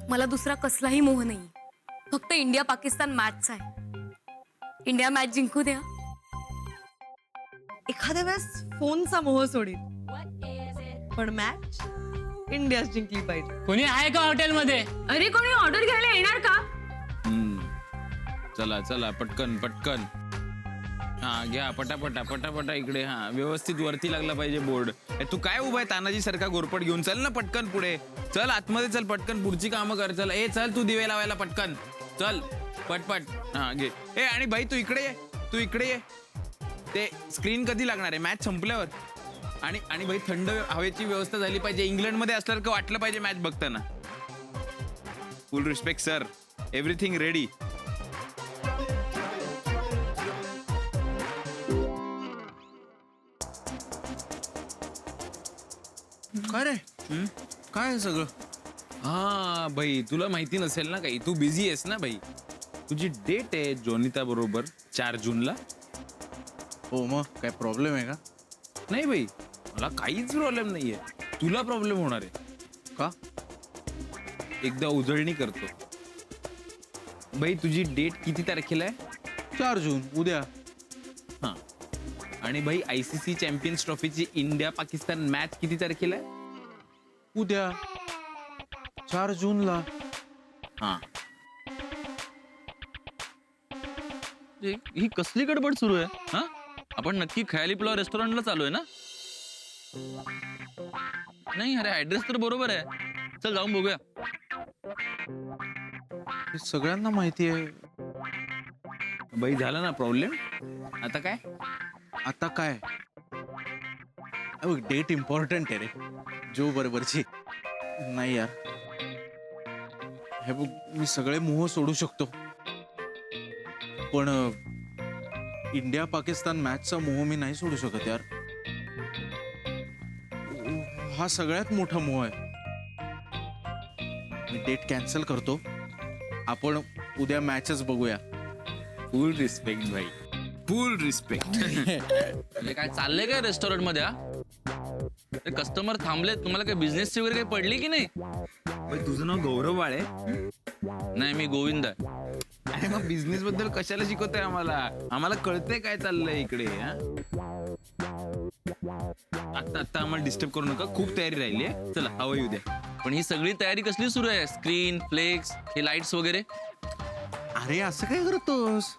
मला दुसरा कसलाही मोह नाही. फक्त इंडिया पाकिस्तान मॅचचा आहे. इंडिया मॅच जिंकू द्या. एखाद्या वेळेस फोनचा मोह सोडील, पण मॅच इंडियाच जिंकली पाहिजे. कोणी आहे का हॉटेलमध्ये? अरे कोणी ऑर्डर घ्यायला येणार का? चला चला पटकन पटकन. हा घ्या पटापटा पटापटा इकडे. हा व्यवस्थित वरती लागला पाहिजे बोर्ड. तू काय उभा आहे तानाजी सारखा गोरपट घेऊन? चल ना पटकन पुढे चल, आतमध्ये चल पटकन, पुढची कामं कर. चल चल तू दिवे लावायला पटकन चल पटपट. हा घे. आणि भाई तू इकडे ये, तू इकडे ये. ते स्क्रीन कधी लागणार आहे? मॅच संपल्यावर. आणि भाई थंड हवेची व्यवस्था झाली पाहिजे. इंग्लंडमध्ये असल्यासारखं वाटलं पाहिजे मॅच बघताना. फुल रिस्पेक्ट सर, एव्हरीथिंग रेडी. काय रे? काय आहे सगळं? हा भाई तुला माहिती नसेल ना काही, तू बिझी आहेस ना भाई. तुझी डेट आहे जोनिता बरोबर 4 जूनला. हो मग काय प्रॉब्लेम आहे का? नाही भाई मला काहीच प्रॉब्लेम नाहीये. तुला प्रॉब्लेम होणार आहे. का? एकदा उजळणी करतो. भाई तुझी डेट किती तारखेला आहे? 4 जून उद्या. हा. आणि भाई ICC चॅम्पियन्स ट्रॉफीची इंडिया पाकिस्तान मॅच किती तारखेला आहे? उद्या 4 जूनला. हा. ही कसली गडबड सुरू आहे? हा, आपण नक्की खयाली पुलाव रेस्टॉरंटला चालू आहे ना? नाही अरे ऍड्रेस तर बरोबर आहे. चल जाऊन बघूया. हे सगळ्यांना माहिती आहे. भाई झाला ना प्रॉब्लेम. आता काय? आता काय? डेट इम्पॉर्टंट आहे रे, जो बरोबरची. नाही यार, हे बघ मी सगळे मोह सोडू शकतो, पण इंडिया पाकिस्तान मॅचचा मोह मी नाही सोडू शकत यार. हा सगळ्यात मोठा मोह आहे. मी डेट कॅन्सल करतो. आपण उद्या मॅचच बघूया. फुल रिस्पेक्ट भाई, फुल रिस्पेक्ट. म्हणजे काय चाललंय काय रेस्टॉरंट मध्ये? कस्टमर थांबलेत. तुम्हाला काय बिझनेसची वगैरे काही पडली की नाही? भाई तुझं नाव गौरव बाळे? नाही मी गोविंद आहे. अरे मग बिझनेस बद्दल कशाला शिकवतोय आम्हाला? आम्हाला कळतंय काय चाललंय इकडे. आता आता आम्हाला डिस्टर्ब करू नका, खूप तयारी राहिली आहे. चला हवा येऊ द्या. पण ही सगळी तयारी कसली सुरू आहे? स्क्रीन, फ्लेक्स, हे लाईट्स वगैरे? अरे असं काय करतोस?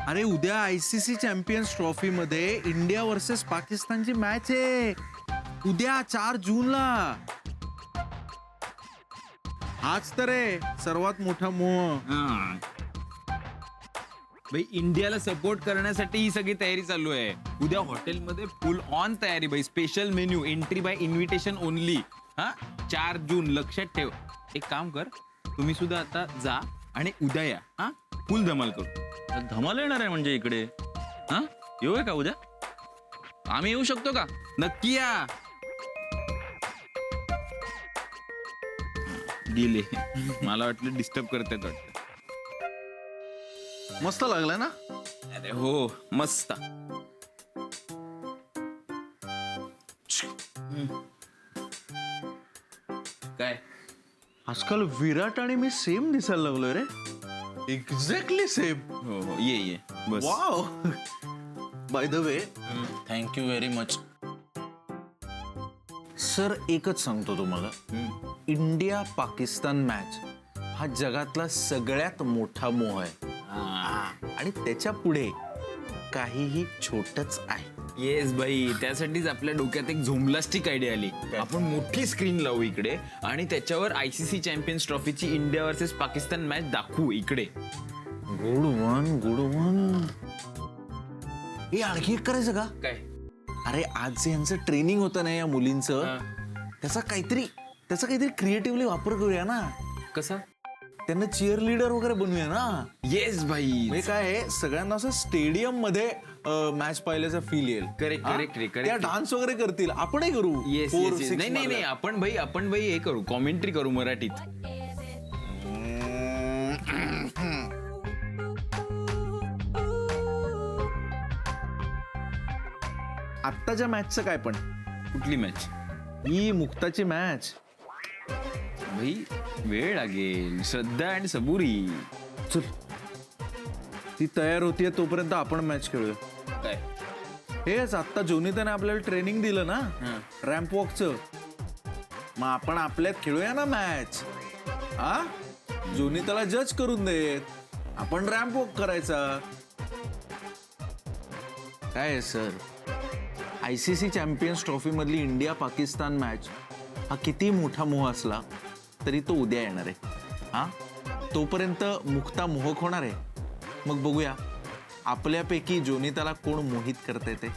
अरे उद्या ICC चॅम्पियन्स ट्रॉफी मध्ये इंडिया वर्सेस पाकिस्तानची मॅच आहे. उद्या 4 जूनला. हाच तर आहे सर्वात मोठा मोह. भाई इंडियाला सपोर्ट करण्यासाठी ही सगळी तयारी चालू आहे. उद्या हॉटेलमध्ये फुल ऑन तयारी भाई. Special menu, entry by invitation only. हा 4 जून लक्षात ठेव. एक काम कर, तुम्ही सुद्धा आता जा आणि उद्या या. हा फुल धमाल करू. धमाल येणार आहे म्हणजे इकडे? हा येऊया का उद्या? आम्ही येऊ शकतो का? नक्की या. गेले. मला वाटलं डिस्टर्ब करतात वाटतं. मस्त लागलाय ना? अरे हो मस्त. काय आजकाल विराट आणि मी सेम दिसायला लागलोय रे. Exactly same. हो हो ये ये बस. Wow. By the way thank you very much. Sir एकच सांगतो तुम्हाला, इंडिया पाकिस्तान मॅच हा जगातला सगळ्यात मोठा मोह आहे. आणि त्याच्या पुढे काहीही छोटच आहे. येस भाई, त्यासाठीच आपल्या डोक्यात एक झोमलास्टिक आयडिया आली. आपण मोठी स्क्रीन लावू इकडे आणि त्याच्यावर ICC चॅम्पियन्स ट्रॉफीची इंडिया वर्सेस पाकिस्तान मॅच दाखवू इकडे. Good one good one. हे आणखी एक करायचं का? काय? अरे आज जे यांचं ट्रेनिंग होतं ना या मुलींचं, त्याचा काहीतरी क्रिएटिव्हली वापर करूया ना. कसा? त्यांना चिअर लीडर वगैरे बनवूया ना. येस भाई. म्हणजे काय आहे, सगळ्यांना असं स्टेडियम मध्ये मॅच पाहिल्याचा फील येईल. Correct correct correct. त्या डान्स वगैरे करतील, आपणही करू. येस नाही नाही नाही, आपण भाई हे करू, कॉमेंट्री करू मराठीत. आत्ताच्या मॅचचं काय? पण कुठली मॅच? ही मुक्ताची मॅच. भाई वेळ लागेल, श्रद्धा आणि सबुरी. चल ती तयार होतीये तोपर्यंत आपण मॅच खेळूया. काय हेच आत्ता जोनिताने आपल्याला ट्रेनिंग दिलं ना रॅम्प वॉकचं, मग आपण आपल्यात खेळूया ना मॅच. हा जोनिताला जज करून देत, आपण रॅम्प वॉक करायचा. काय आहे सर, ICC चॅम्पियन्स ट्रॉफी मधली इंडिया पाकिस्तान मॅच हा किती मोठा मोह असला तरी तो उद्या येणार आहे. हा तोपर्यंत मुक्ता मोहक होणार आहे. मग बघूया आपल्यापैकी जोनिताला कोण मोहित करते ते.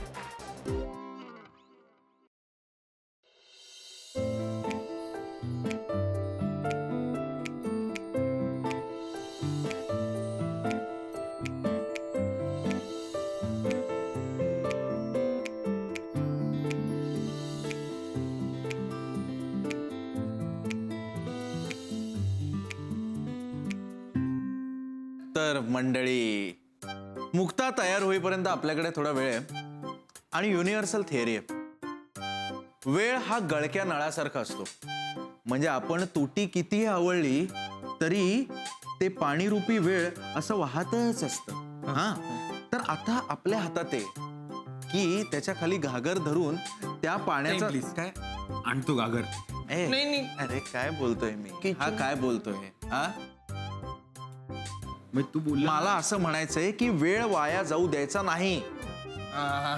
तर मंडळी, मुक्ता तयार होईपर्यंत आपल्याकडे थोडा वेळ आहे आणि युनिव्हर्सल थिअरी आहे. वेळ हा गळक्या नळासारखा असतो. म्हणजे आपण तुटी कितीही आवळली तरी ते पाणीरूपी वेळ असं वाहतच असतं. हा तर आता आपल्या हातात आहे की त्याच्या खाली घागर धरून त्या पाण्याचा प्लीज काय आणतो गागर. ए, नाही. अरे काय बोलतोय मी, हा काय बोलतोय हा. मग तू बोल. मला असं म्हणायचंय की वेळ वाया जाऊ द्यायचा नाही.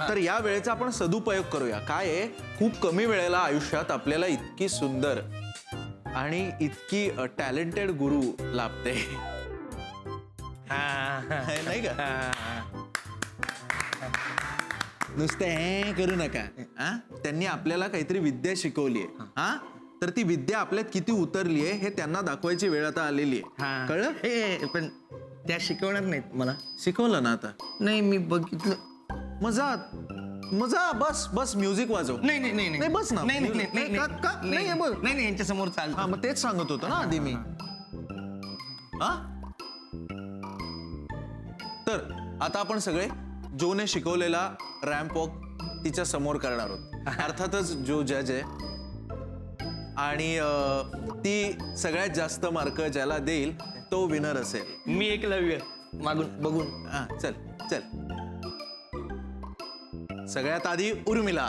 तर या वेळेचा आपण सदुपयोग करूया. काय आहे, खूप कमी वेळेला आयुष्यात आपल्याला इतकी सुंदर आणि इतकी टॅलेंटेड गुरु लाभते नाही का. नुसते हे करू नका. त्यांनी आपल्याला काहीतरी विद्या शिकवली आहे. हा तर ती विद्या आपल्यात किती उतरली आहे हे त्यांना दाखवायची वेळ आता आलेली आहे. कळलं. हे पण त्या शिकवणार नाहीत मला. शिकवलं ना आता. नाही मी बघितलं. मजा मजा बस बस म्युझिक वाजव. नाही बस ना. नाही नाही यांच्या समोर चालतं. हा मग तेच सांगत होतो ना आधी मी. हा तर आता आपण सगळे जोने शिकवलेला रॅम्प वॉक तिच्या समोर करणार आहोत. अर्थातच जो जज आहे आणि ती सगळ्यात जास्त मार्क ज्याला देईल तो विनर असेल. मी एकलव्य मागून बघून. हा चल चल. सगळ्यात आधी उर्मिला.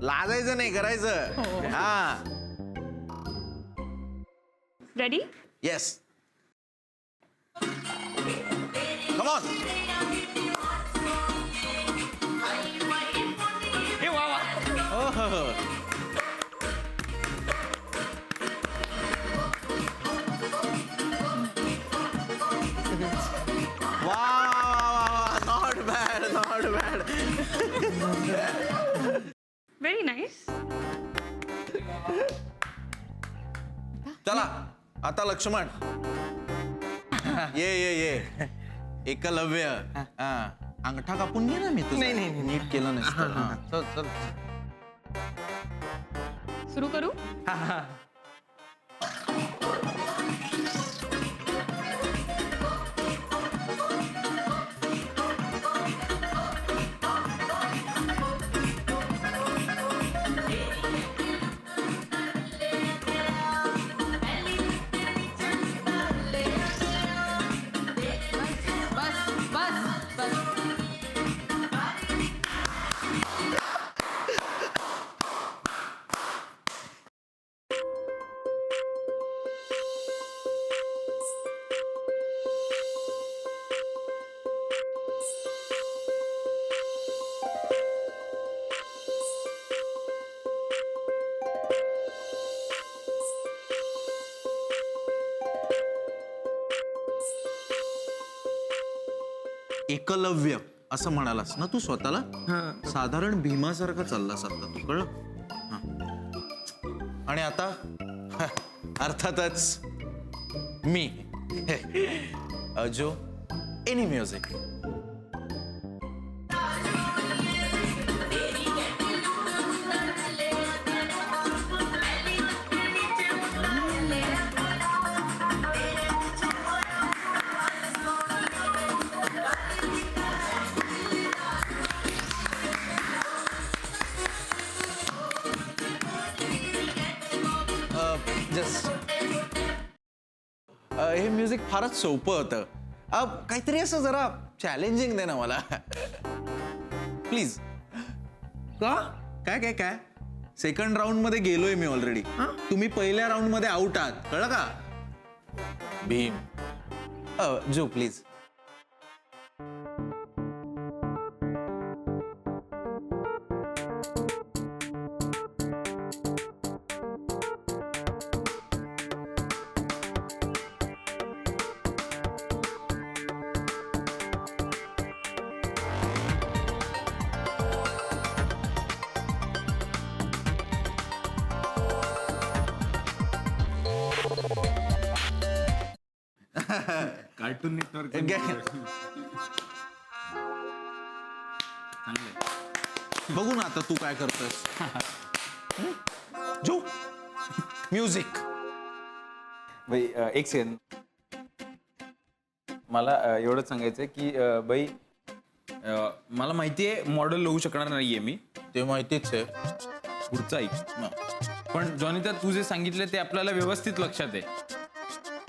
लाजायचं नाही, करायचं. हा रेडी? Yes come on. हे वा वा. Not bad not bad. Very nice. चला आता लक्ष्मण. ये एकलव्य. अंगठा कापून घे ना. मी तुझा नाही. नीट केलं नसतं. हा, चल चल. सुरू करू? एकलव्य असं म्हणालास ना तू स्वतःला. साधारण भीमासारखा चाललास आता तू. कळलं. आणि आता अर्थातच मी अजो एनी म्युझिक. जस्ट हे म्युझिक फारच सोपं होतं. काहीतरी असं जरा चॅलेंजिंग दे ना मला प्लीज. का काय काय काय सेकंड राऊंड मध्ये गेलोय मी ऑलरेडी. तुम्ही पहिल्या राऊंड मध्ये आउट आहात, कळलं का? भीम जो प्लीज. कार्टून नेटवर्क बघू ना आता तू काय करतोस. जो म्युझिक. बाई एक सेकंड. मला एवढंच सांगायचंय की बाई मला माहितीये मॉडेल होऊ शकणार नाहीये मी, ते माहितीच आहे. पुढचं ऐक. पण जॉनिता तू जे सांगितलं ते आपल्याला व्यवस्थित लक्षात आहे.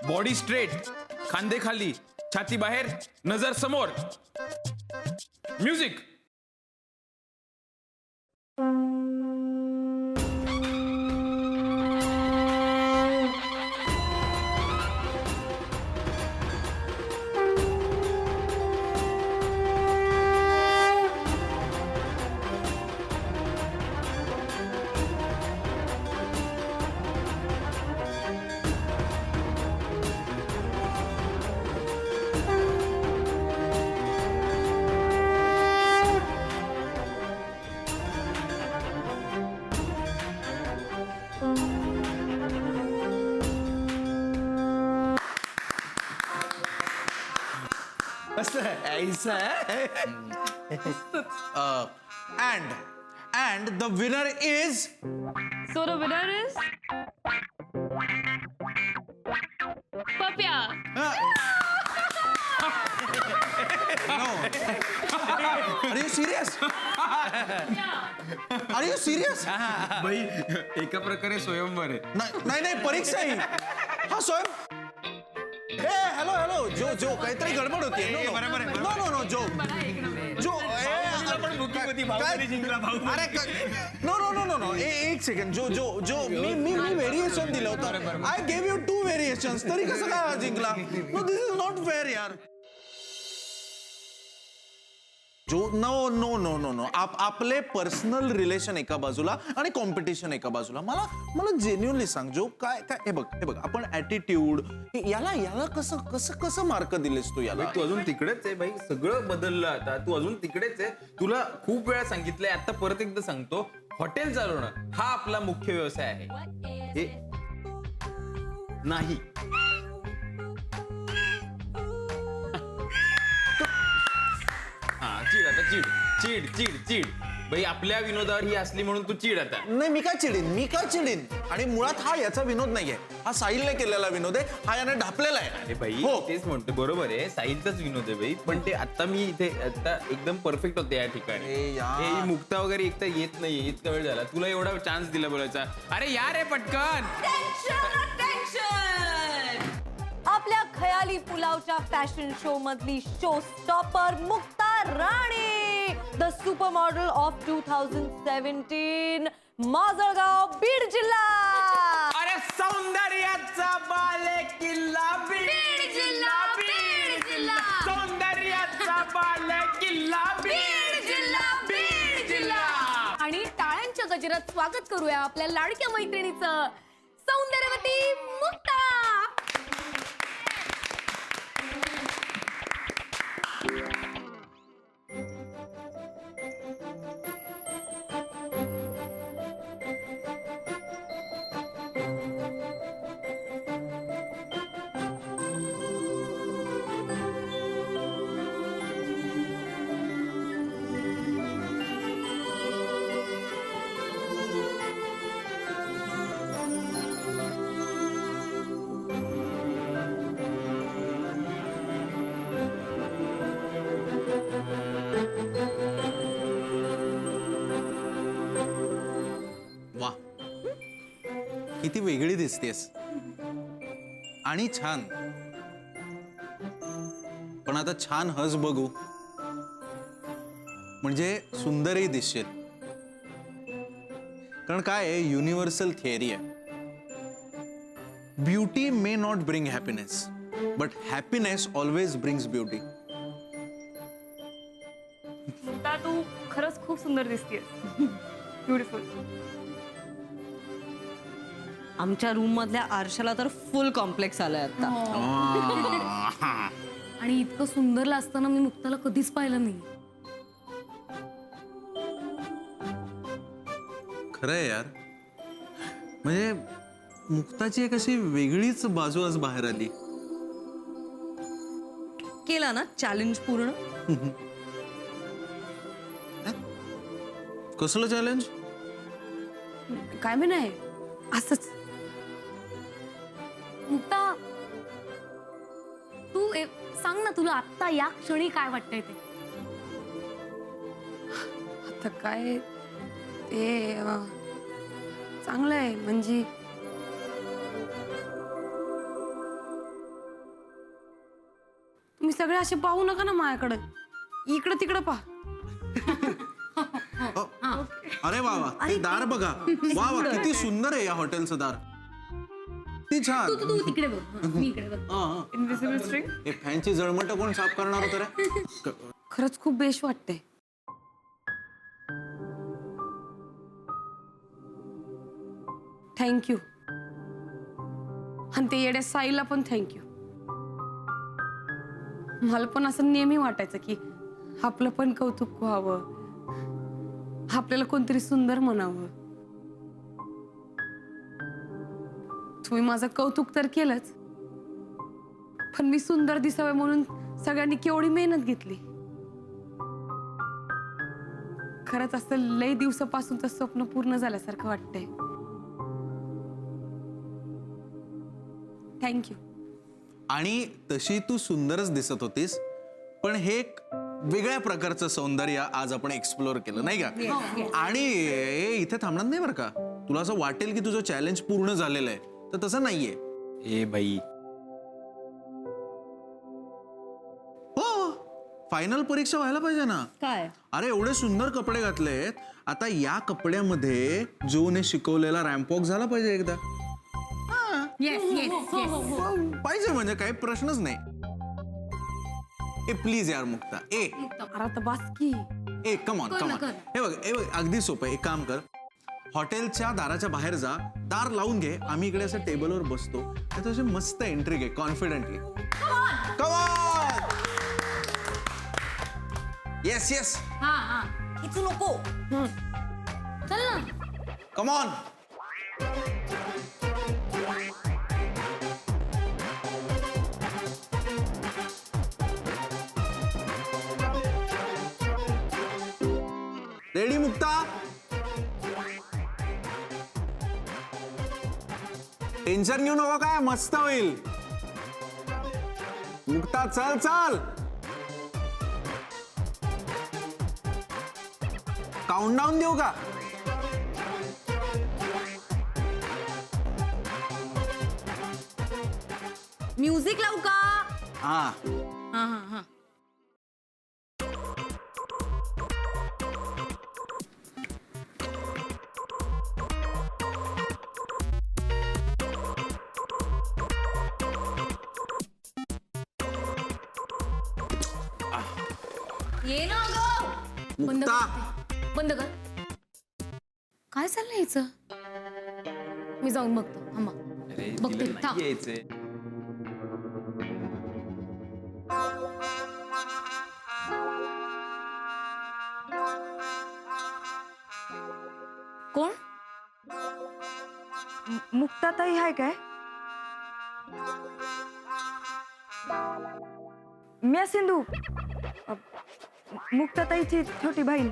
बॉडी स्ट्रेट, खांदे खाली, छाती बाहेर, नजर समोर. म्युझिक. ऐसा है And the winner is So the winner is Papya. Are you serious? Are you serious? बाई एका प्रकारे स्वयंवर आहे. नाही परीक्षा आहे हा स्वयं. हॅलो जो काहीतरी गडबड होती. नो जो अरे नो एक सेकंड. जो मी व्हेरिएशन दिलं होतं. आय गेव यू 2 व्हेरिएशन्स तरी कसं काय जिंकला? No this is not fair यार. जो नो आपले पर्सनल रिलेशन एका बाजूला आणि कॉम्पिटिशन एका बाजूला. मला जेन्युअनली सांग जो काय हे बघ आपण ऍटिट्यूड याला कसं मार्क दिलेस तू याला? तू अजून तिकडेच आहे बाई. सगळं बदललं आता. तू अजून तिकडेच आहे. तुला खूप वेळा सांगितलंय, आता परत एकदा सांगतो. हॉटेल चालवणं हा आपला मुख्य व्यवसाय आहे. हे नाही. चिड आता चिड बाई. आपल्या विनोदावर ही असली म्हणून तू चिड आता. नाही मी का चिडीन आणि मुळात हा याचा विनोद नाहीये. हा साहिलने केलेला विनोद आहे. हा याने ढापलेला आहे. अरे बाई हो. तेच म्हणतो. बरोबर आहे, साहिलचाच विनोद आहे बाई. पण ते आता मी इथे आता एकदम परफेक्ट होते या ठिकाणी. अरे यार. हे मुक्ता वगैरे एक तर येत नाहीये. इतका वेळ झाला. तुला एवढा चान्स दिला बोलायचा. अरे यार रे पटकन. आपल्या खयाली पुलावच्या फॅशन शो मधली show stopper Mukta Rane, the super model of 2017, Majalgaon, Beed जिल्हा. अरे सौंदर्याचा बाले किल्ला बीड जिल्हा. सौंदर्याचा बाले किल्ला बीड जिल्हा. आणि टाळ्यांच्या गजरात स्वागत करूया आपल्या लाडक्या मैत्रिणीचं, सौंदर्यवती मुक्ता. किती वेगळी दिसतेस आणि छान. पण आता छान हस बघू, म्हणजे सुंदरही दिसशील. कारण काय आहे, युनिव्हर्सल थिअरी आहे, beauty may not bring happiness, but happiness always brings beauty. Mukta तू खरंच खूप सुंदर दिसतेस. ब्युटिफुल. आमच्या रूम मधल्या आरशाला तर फुल कॉम्प्लेक्स आलाय आता. आणि इतकं सुंदर असताना मी मुक्ताला कधीच पाहिलं नाही. खरंय यार, म्हणजे मुक्ताची एक अशी वेगळीच बाजू आज बाहेर आली. केला ना चॅलेंज पूर्ण. कसलं चॅलेंज? काय मी नाही असंच. मुक्ता तू सांग ना, तुला आत्ता या क्षणी काय वाटतंय ते. आता काय ते चांगलं आहे. म्हणजे तुम्ही सगळे असे पाहू नका ना माझ्याकडे. इकडं तिकडं पहा. अरे वा वा, ते दार बघा. वा वा, किती सुंदर आहे या हॉटेलचं दार. ती छान. तू तू तिकडे बघ, मी इकडे बघ. Invisible string. हे फॅनची जळमट कोण साफ करणार होतं रे? खरंच खूप बेश वाटते. थँक्यू. आणि ते येड्या साईला पण थँक्यू. मला पण असं नेहमी वाटायचं की आपलं पण कौतुक व्हावं, आपल्याला कोणतरी सुंदर म्हणावं. तुम्ही माझं कौतुक तर केलंच, पण मी सुंदर दिसावे म्हणून सगळ्यांनी केवढी मेहनत घेतली. खरंच असं लय दिवसापासून तर स्वप्न पूर्ण झाल्यासारखं वाटतंय. थँक्यू. आणि तशी तू सुंदरच दिसत होतीस, पण हे एक वेगळ्या प्रकारचं सौंदर्य आज आपण एक्सप्लोअर केलं, नाही का? आणि हे इथे थांबणार नाही बरं का. तुला असं वाटेल की तुझं चॅलेंज पूर्ण झालेलं आहे, तर तसं नाहीये. ए बाई, हो, फायनल परीक्षा व्हायला पाहिजे ना. काय अरे एवढे सुंदर कपडे घातलेत, आता या कपड्यामध्ये जोने शिकवलेला रॅम्पवॉक झाला पाहिजे एकदा. Yes yes yes. पाहिजे म्हणजे काही प्रश्नच नाही. ए प्लीज यार मुक्ता, अरे आता बस की. ए कम ऑन कर कम ना, ऑन. कर. हे बघ अगदी सोपं आहे. एक काम कर, हॉटेलच्या दाराच्या बाहेर जा, दार लावून घे, आम्ही इकडे असं टेबलवर बसतो, त्याची मस्त एंट्री घे confidently. Come on. Yes yes, हा हा, इथू नको. चल ना. Come on. Ready Mukta? Tension घेऊ नको, काय मस्त होईल. मुक्ता चल चल. काउंटडाऊन देऊ का? म्युझिक लावू का? हा. हा हा हा. ये ना गं. बंद मुक्ता. कर, बंद कर. काय चाललंय हिचं? मी जाऊन बघतो. थांबा. अरे बघते, तिला थांब. नाही यायचंय. कोण? मुक्ताताई आहे काय? मी सिंधू, मुक्ताताईची छोटी बहीण.